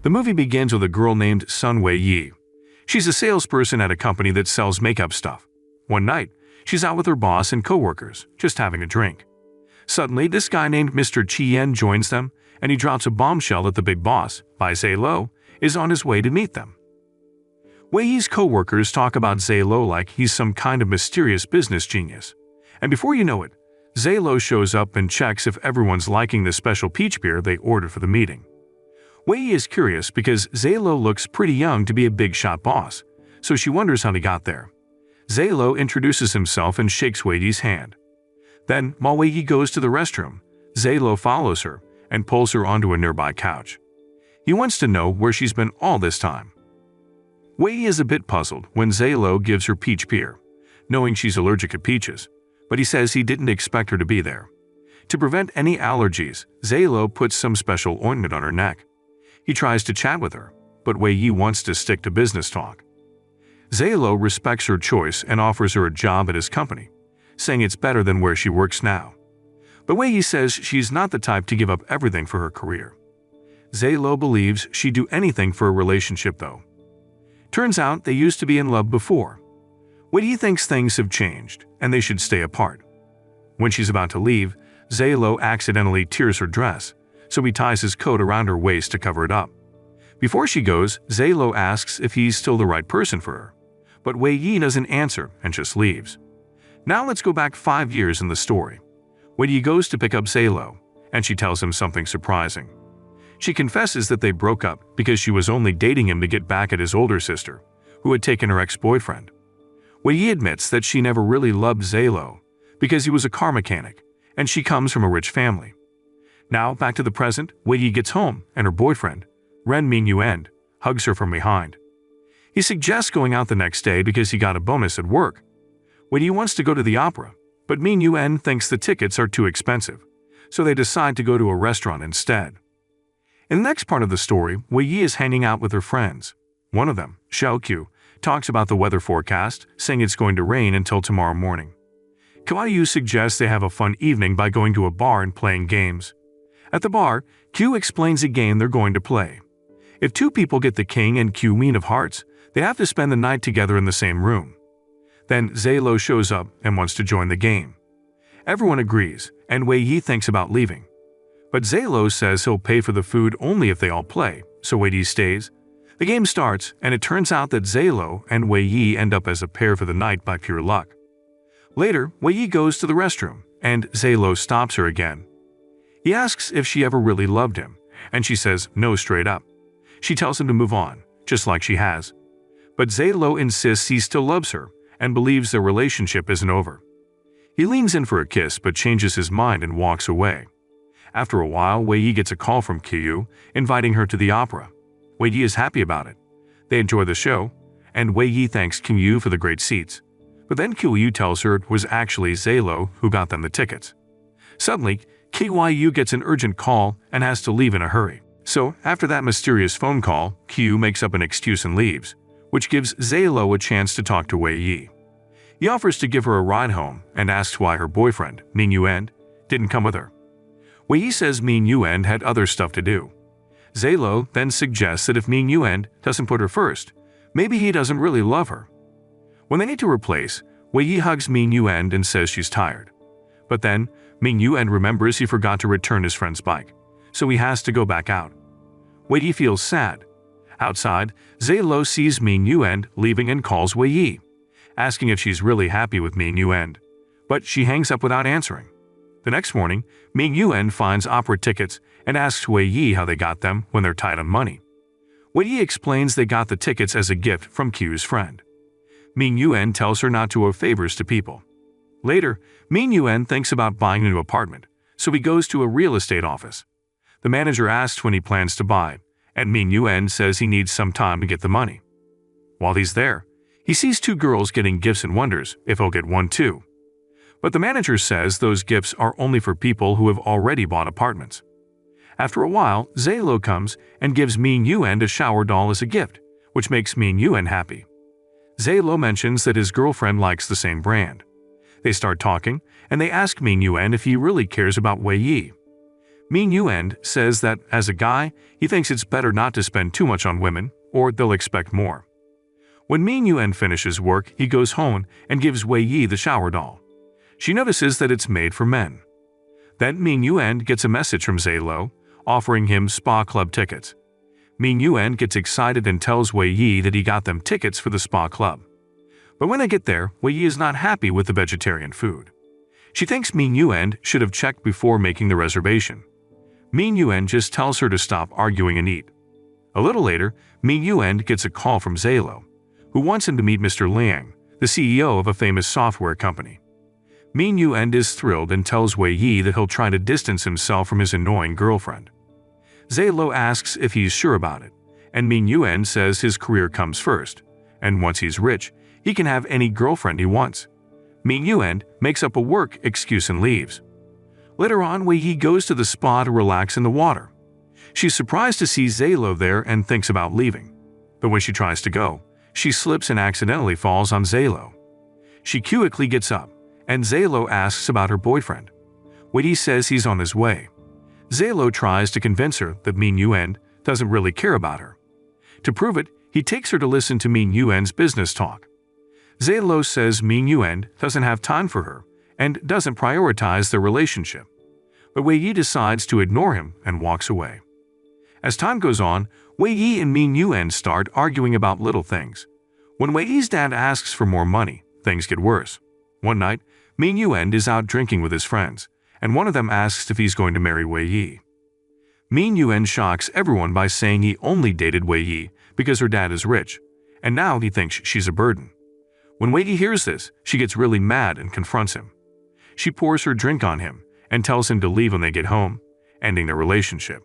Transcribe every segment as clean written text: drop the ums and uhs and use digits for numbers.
The movie begins with a girl named Sun Wei-yi. She's a salesperson at a company that sells makeup stuff. One night, she's out with her boss and coworkers, just having a drink. Suddenly, this guy named Mr. Chien joins them, and he drops a bombshell that the big boss, Bai Zhe-lo, is on his way to meet them. Wei-yi's coworkers talk about Zhe-lo like he's some kind of mysterious business genius. And before you know it, Zhe-lo shows up and checks if everyone's liking the special peach beer they ordered for the meeting. Wei-yi is curious because Zhe-lo looks pretty young to be a big-shot boss, so she wonders how he got there. Zhe-lo introduces himself and shakes Wei-yi's hand. Then, while Wei-yi goes to the restroom, Zhe-lo follows her and pulls her onto a nearby couch. He wants to know where she's been all this time. Wei-yi is a bit puzzled when Zhe-lo gives her peach beer, knowing she's allergic to peaches, but he says he didn't expect her to be there. To prevent any allergies, Zhe-lo puts some special ointment on her neck. He tries to chat with her, but Wei-yi wants to stick to business talk. Zhe-lo respects her choice and offers her a job at his company, saying it's better than where she works now. But Wei-yi says she's not the type to give up everything for her career. Zhe-lo believes she'd do anything for a relationship though. Turns out they used to be in love before. Wei-yi thinks things have changed and they should stay apart. When she's about to leave, Zhe-lo accidentally tears her dress, so he ties his coat around her waist to cover it up. Before she goes, Zhe-lo asks if he's still the right person for her, but Wei-yi doesn't answer and just leaves. Now let's go back 5 years in the story. Wei-yi goes to pick up Zhe-lo, and she tells him something surprising. She confesses that they broke up because she was only dating him to get back at his older sister, who had taken her ex-boyfriend. Wei-yi admits that she never really loved Zhe-lo because he was a car mechanic, and she comes from a rich family. Now, back to the present, Wei-yi gets home, and her boyfriend, Ren Mingyuan, hugs her from behind. He suggests going out the next day because he got a bonus at work. Wei-yi wants to go to the opera, but Mingyuan thinks the tickets are too expensive, so they decide to go to a restaurant instead. In the next part of the story, Wei-yi is hanging out with her friends. One of them, Xiaoqiu, talks about the weather forecast, saying it's going to rain until tomorrow morning. Kawayu suggests they have a fun evening by going to a bar and playing games. At the bar, Q explains a game they're going to play. If two people get the king and queen of hearts, they have to spend the night together in the same room. Then Zhe-lo shows up and wants to join the game. Everyone agrees, and Wei-yi thinks about leaving. But Zhe-lo says he'll pay for the food only if they all play, so Wei-yi stays. The game starts, and it turns out that Zhe-lo and Wei-yi end up as a pair for the night by pure luck. Later, Wei-yi goes to the restroom, and Zhe-lo stops her again. He asks if she ever really loved him, and she says no straight up. She tells him to move on, just like she has. But Zhe-lo insists he still loves her and believes their relationship isn't over. He leans in for a kiss but changes his mind and walks away. After a while, Wei-yi gets a call from Qiyu, inviting her to the opera. Wei-yi is happy about it. They enjoy the show, and Wei-yi thanks Qiyu for the great seats. But then Qiyu tells her it was actually Zhe-lo who got them the tickets. Suddenly, Qiyu gets an urgent call and has to leave in a hurry. So, after that mysterious phone call, Qiyu makes up an excuse and leaves, which gives Zhe-lo a chance to talk to Wei-yi. He offers to give her a ride home and asks why her boyfriend, Mingyuan, didn't come with her. Wei-yi says Mingyuan had other stuff to do. Zhe-lo then suggests that if Mingyuan doesn't put her first, maybe he doesn't really love her. When they need to replace, Wei-yi hugs Mingyuan and says she's tired. But then, Mingyuan remembers he forgot to return his friend's bike, so he has to go back out. Wei-yi feels sad. Outside, Zhe-lo sees Mingyuan leaving and calls Wei-yi, asking if she's really happy with Mingyuan, but she hangs up without answering. The next morning, Mingyuan finds opera tickets and asks Wei-yi how they got them when they're tight on money. Wei-yi explains they got the tickets as a gift from Q's friend. Mingyuan tells her not to owe favors to people. Later, Mingyuan thinks about buying a new apartment, so he goes to a real estate office. The manager asks when he plans to buy, and Mingyuan says he needs some time to get the money. While he's there, he sees two girls getting gifts and wonders if he'll get one too. But the manager says those gifts are only for people who have already bought apartments. After a while, Zhe-lo comes and gives Mingyuan a shower doll as a gift, which makes Mingyuan happy. Zhe-lo mentions that his girlfriend likes the same brand. They start talking, and they ask Mingyuan if he really cares about Wei-yi. Min Yuan says that, as a guy, he thinks it's better not to spend too much on women, or they'll expect more. When Min Yuan finishes work, he goes home and gives Wei Yi the shower doll. She notices that it's made for men. Then Min Yuan gets a message from Zalo, offering him spa club tickets. Min Yuan gets excited and tells Wei Yi that he got them tickets for the spa club. But when they get there, Wei Yi is not happy with the vegetarian food. She thinks Min Yuan should have checked before making the reservation. Min Yuan just tells her to stop arguing and eat. A little later, Min Yuan gets a call from Zalo, who wants him to meet Mr. Liang, the CEO of a famous software company. Min Yuan is thrilled and tells Wei Yi that he'll try to distance himself from his annoying girlfriend. Zalo asks if he's sure about it, and Min Yuan says his career comes first, and once he's rich, he can have any girlfriend he wants. Min Yuan makes up a work excuse and leaves. Later on, Wei Yi goes to the spa to relax in the water. She's surprised to see Zalo there and thinks about leaving. But when she tries to go, she slips and accidentally falls on Zalo. She quickly gets up, and Zalo asks about her boyfriend. Wei Yi says he's on his way. Zalo tries to convince her that Min Yuan doesn't really care about her. To prove it, he takes her to listen to Min Yuan's business talk. Zalo says Min Yuan doesn't have time for her and doesn't prioritize their relationship. But Wei Yi decides to ignore him and walks away. As time goes on, Wei Yi and Min Yuan start arguing about little things. When Wei Yi's dad asks for more money, things get worse. One night, Min Yuan is out drinking with his friends, and one of them asks if he's going to marry Wei Yi. Min Yuan shocks everyone by saying he only dated Wei Yi because her dad is rich, and now he thinks she's a burden. When Wei Yi hears this, she gets really mad and confronts him. She pours her drink on him and tells him to leave when they get home, ending their relationship.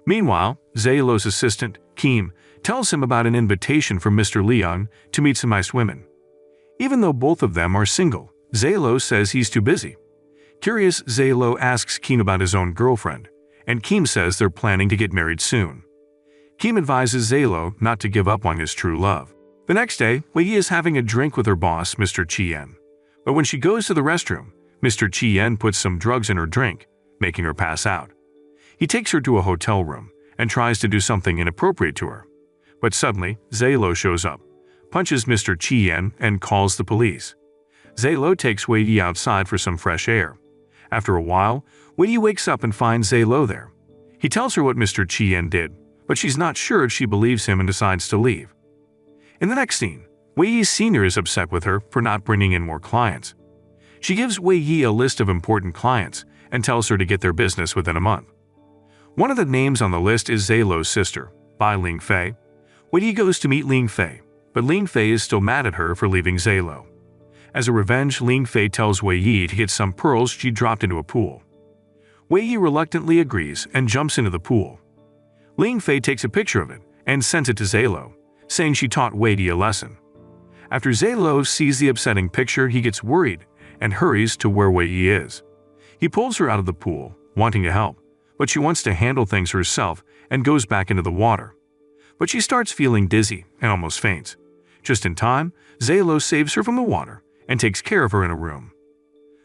Meanwhile, Zalo's assistant, Kim, tells him about an invitation from Mr. Liang to meet some nice women. Even though both of them are single, Zalo says he's too busy. Curious, Zalo asks Kim about his own girlfriend, and Kim says they're planning to get married soon. Kim advises Zalo not to give up on his true love. The next day, Wei Yi is having a drink with her boss, Mr. Qian. But when she goes to the restroom, Mr. Qian puts some drugs in her drink, making her pass out. He takes her to a hotel room and tries to do something inappropriate to her. But suddenly, Zalo shows up, punches Mr. Qian, and calls the police. Zalo takes Wei Yi outside for some fresh air. After a while, Wei Yi wakes up and finds Zalo there. He tells her what Mr. Qian did, but she's not sure if she believes him and decides to leave. In the next scene, Wei Yi's senior is upset with her for not bringing in more clients. She gives Wei Yi a list of important clients and tells her to get their business within a month. One of the names on the list is Zalo's sister, Bai Ling Fei. Wei Yi goes to meet Ling Fei, but Ling Fei is still mad at her for leaving Zalo. As a revenge, Ling Fei tells Wei Yi to get some pearls she dropped into a pool. Wei Yi reluctantly agrees and jumps into the pool. Ling Fei takes a picture of it and sends it to Zalo, saying she taught Wei Yi a lesson. After Zalo sees the upsetting picture, he gets worried and hurries to where Wei Yi is. He pulls her out of the pool, wanting to help, but she wants to handle things herself and goes back into the water. But she starts feeling dizzy and almost faints. Just in time, Zalo saves her from the water and takes care of her in a room.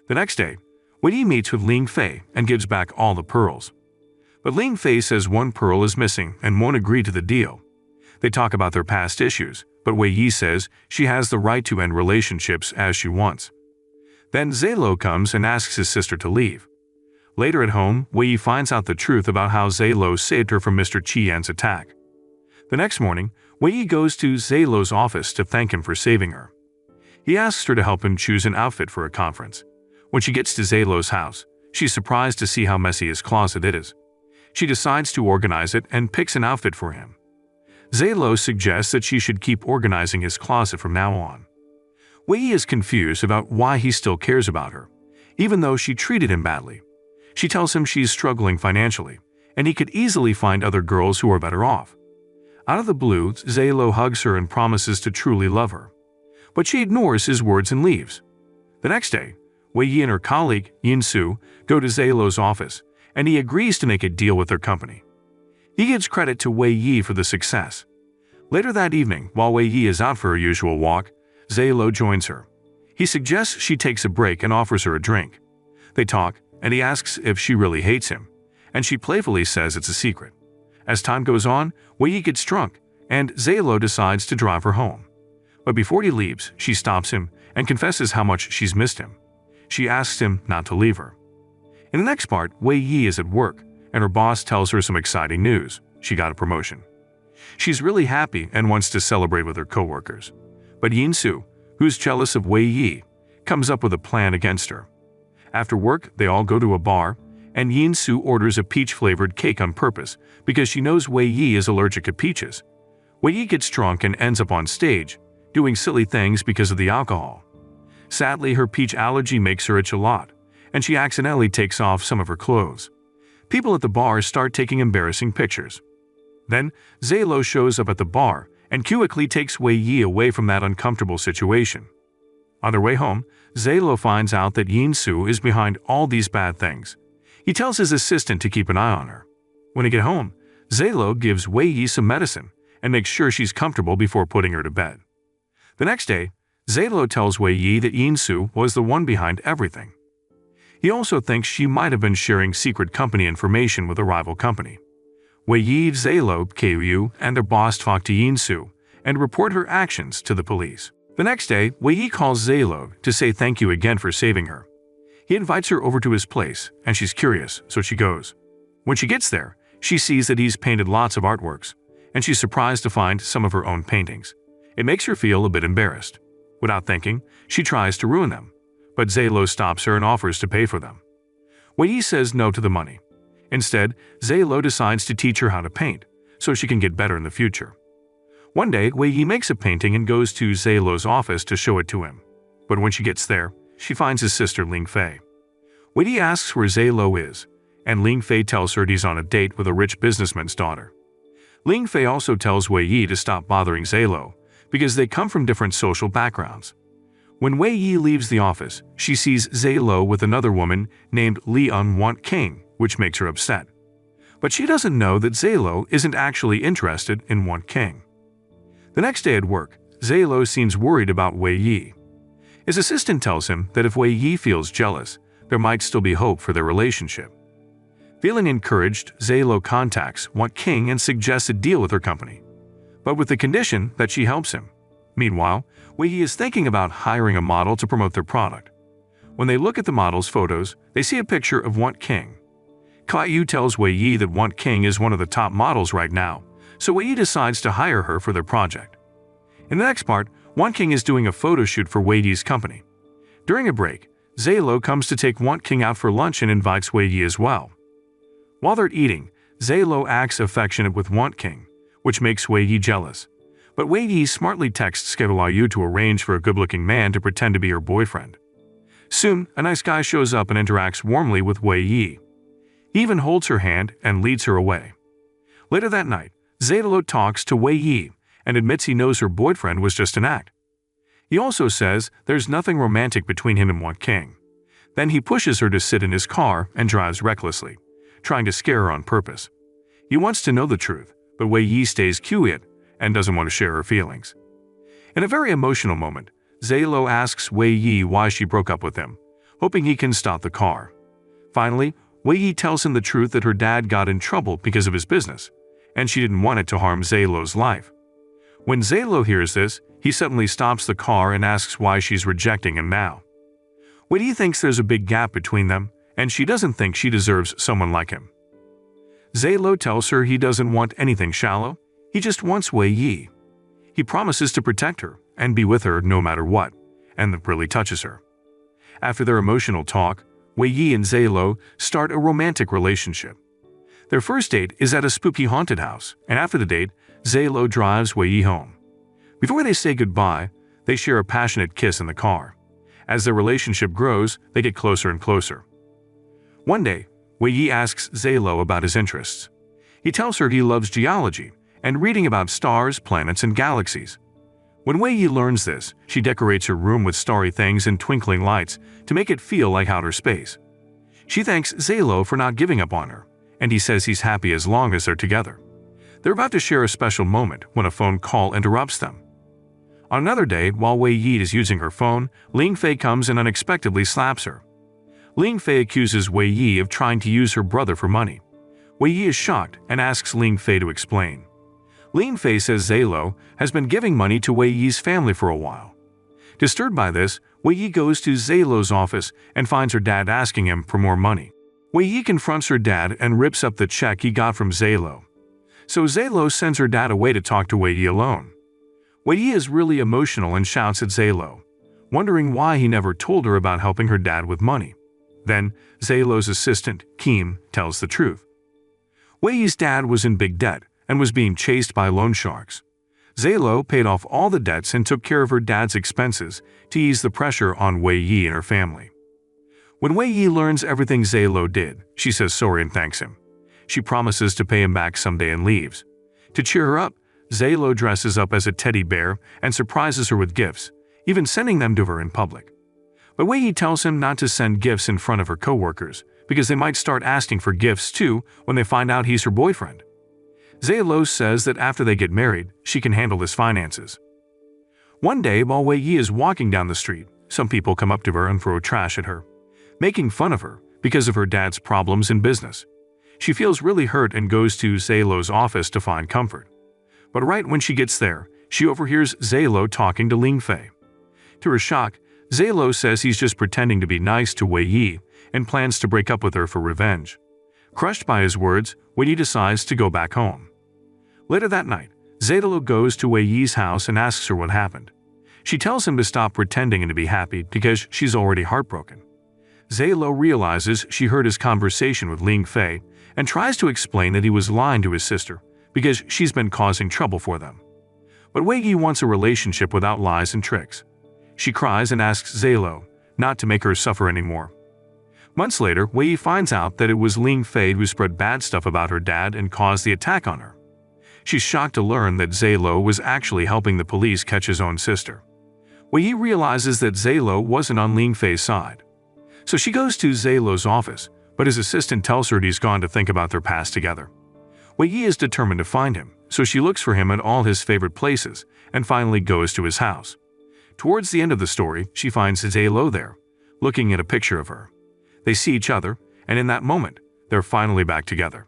The next day, Wei Yi meets with Ling Fei and gives back all the pearls. But Ling Fei says one pearl is missing and won't agree to the deal. They talk about their past issues, but Wei Yi says she has the right to end relationships as she wants. Then Zalo comes and asks his sister to leave. Later at home, Wei Yi finds out the truth about how Zalo saved her from Mr. Qian's attack. The next morning, Wei Yi goes to Zalo's office to thank him for saving her. He asks her to help him choose an outfit for a conference. When she gets to Zalo's house, she's surprised to see how messy his closet is. She decides to organize it and picks an outfit for him. Zalo suggests that she should keep organizing his closet from now on. Wei Yi is confused about why he still cares about her, even though she treated him badly. She tells him she's struggling financially, and he could easily find other girls who are better off. Out of the blue, Zalo hugs her and promises to truly love her. But she ignores his words and leaves. The next day, Wei Yi and her colleague, Yin Su, go to Zalo's office, and he agrees to make a deal with their company. He gives credit to Wei Yi for the success. Later that evening, while Wei Yi is out for her usual walk, Zalo joins her. He suggests she takes a break and offers her a drink. They talk, and he asks if she really hates him, and she playfully says it's a secret. As time goes on, Wei Yi gets drunk, and Zalo decides to drive her home. But before he leaves, she stops him and confesses how much she's missed him. She asks him not to leave her. In the next part, Wei Yi is at work, and her boss tells her some exciting news. She got a promotion. She's really happy and wants to celebrate with her coworkers. But Yin-Su, who's jealous of Wei Yi, comes up with a plan against her. After work, they all go to a bar, and Yin-Su orders a peach-flavored cake on purpose because she knows Wei Yi is allergic to peaches. Wei Yi gets drunk and ends up on stage, doing silly things because of the alcohol. Sadly, her peach allergy makes her itch a lot, and she accidentally takes off some of her clothes. People at the bar start taking embarrassing pictures. Then, Zalo shows up at the bar and quickly takes Wei Yi away from that uncomfortable situation. On their way home, Zalo finds out that Yin-Su is behind all these bad things. He tells his assistant to keep an eye on her. When they get home, Zalo gives Wei Yi some medicine and makes sure she's comfortable before putting her to bed. The next day, Zalo tells Wei Yi that Yin-Su was the one behind everything. He also thinks she might have been sharing secret company information with a rival company. Wei Yi, Zalo, Ku, and their boss talk to Yin-Su and report her actions to the police. The next day, Wei Yi calls Zalo to say thank you again for saving her. He invites her over to his place, and she's curious, so she goes. When she gets there, she sees that he's painted lots of artworks, and she's surprised to find some of her own paintings. It makes her feel a bit embarrassed. Without thinking, she tries to ruin them, but Zalo stops her and offers to pay for them. Wei Yi says no to the money. Instead, Zalo decides to teach her how to paint, so she can get better in the future. One day, Wei Yi makes a painting and goes to Zalo's office to show it to him. But when she gets there, she finds his sister Ling Fei. Wei Yi asks where Zalo is, and Ling Fei tells her he's on a date with a rich businessman's daughter. Ling Fei also tells Wei Yi to stop bothering Zalo, because they come from different social backgrounds. When Wei Yi leaves the office, she sees Zalo with another woman named Leon Want King, which makes her upset. But she doesn't know that Zalo isn't actually interested in Want King. The next day at work, Zalo seems worried about Wei Yi. His assistant tells him that if Wei Yi feels jealous, there might still be hope for their relationship. Feeling encouraged, Zalo contacts Want King and suggests a deal with her company, but with the condition that she helps him. Meanwhile, Wei Yi is thinking about hiring a model to promote their product. When they look at the model's photos, they see a picture of Want King. Kyu tells Wei Yi that Want King is one of the top models right now, so Wei Yi decides to hire her for their project. In the next part, Want King is doing a photo shoot for Wei Yi's company. During a break, Zalo comes to take Want King out for lunch and invites Wei Yi as well. While they're eating, Zalo acts affectionate with Want King, which makes Wei Yi jealous. But Wei Yi smartly texts Kyu to arrange for a good-looking man to pretend to be her boyfriend. Soon, a nice guy shows up and interacts warmly with Wei Yi. He even holds her hand and leads her away. Later that night, Zalo talks to Wei Yi and admits he knows her boyfriend was just an act. He also says there's nothing romantic between him and Want King. Then he pushes her to sit in his car and drives recklessly, trying to scare her on purpose. He wants to know the truth, but Wei Yi stays quiet and doesn't want to share her feelings. In a very emotional moment, Zalo asks Wei Yi why she broke up with him, hoping he can stop the car. Finally, Wei Yi tells him the truth that her dad got in trouble because of his business, and she didn't want it to harm Zalo's life. When Zalo hears this, he suddenly stops the car and asks why she's rejecting him now. Wei Yi thinks there's a big gap between them, and she doesn't think she deserves someone like him. Zalo tells her he doesn't want anything shallow, he just wants Wei Yi. He promises to protect her and be with her no matter what, and that really touches her. After their emotional talk, Wei Yi and Zalo start a romantic relationship. Their first date is at a spooky haunted house, and after the date, Zalo drives Wei Yi home. Before they say goodbye, they share a passionate kiss in the car. As their relationship grows, they get closer and closer. One day, Wei Yi asks Zalo about his interests. He tells her he loves geology and reading about stars, planets, and galaxies. When Wei Yi learns this, she decorates her room with starry things and twinkling lights to make it feel like outer space. She thanks Zalo for not giving up on her, and he says he's happy as long as they're together. They're about to share a special moment when a phone call interrupts them. On another day, while Wei Yi is using her phone, Ling Fei comes and unexpectedly slaps her. Ling Fei accuses Wei Yi of trying to use her brother for money, Wei Yi is shocked and asks Ling Fei to explain. Ling Fei says Zalo has been giving money to Wei Yi's family for a while. Disturbed by this, Wei Yi goes to Zalo's office and finds her dad asking him for more money. Wei Yi confronts her dad and rips up the check he got from Zalo. So Zalo sends her dad away to talk to Wei Yi alone. Wei Yi is really emotional and shouts at Zalo, wondering why he never told her about helping her dad with money. Then, Zalo's assistant, Kim, tells the truth. Wei Yi's dad was in big debt and was being chased by loan sharks. Zalo paid off all the debts and took care of her dad's expenses to ease the pressure on Wei Yi and her family. When Wei Yi learns everything Zalo did, she says sorry and thanks him. She promises to pay him back someday and leaves. To cheer her up, Zalo dresses up as a teddy bear and surprises her with gifts, even sending them to her in public. But Wei Yi tells him not to send gifts in front of her coworkers because they might start asking for gifts too when they find out he's her boyfriend. Zalo says that after they get married, she can handle his finances. One day, while Wei Yi is walking down the street, some people come up to her and throw trash at her, making fun of her because of her dad's problems in business. She feels really hurt and goes to Zalo's office to find comfort. But right when she gets there, she overhears Zalo talking to Ling Fei. To her shock, Zalo says he's just pretending to be nice to Wei Yi and plans to break up with her for revenge. Crushed by his words, Wei Yi decides to go back home. Later that night, Zalo goes to Wei Yi's house and asks her what happened. She tells him to stop pretending and to be happy because she's already heartbroken. Zalo realizes she heard his conversation with Ling Fei and tries to explain that he was lying to his sister because she's been causing trouble for them. But Wei Yi wants a relationship without lies and tricks. She cries and asks Zalo not to make her suffer anymore. Months later, Wei Yi finds out that it was Ling Fei who spread bad stuff about her dad and caused the attack on her. She's shocked to learn that Zalo was actually helping the police catch his own sister. Wei Yi realizes that Zalo wasn't on Ling Fei's side. So she goes to Zalo's office, but his assistant tells her he's gone to think about their past together. Wei Yi is determined to find him, so she looks for him at all his favorite places and finally goes to his house. Towards the end of the story, she finds Zalo there, looking at a picture of her. They see each other, and in that moment, they're finally back together.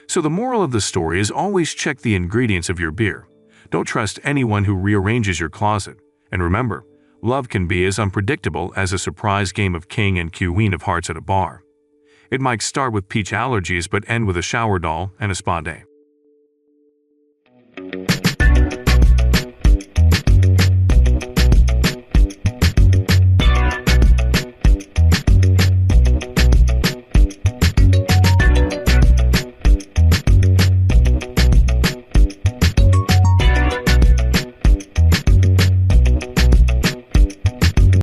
So the moral of the story is always check the ingredients of your beer. Don't trust anyone who rearranges your closet. And remember, love can be as unpredictable as a surprise game of king and queen of hearts at a bar. It might start with peach allergies but end with a shower doll and a spa day.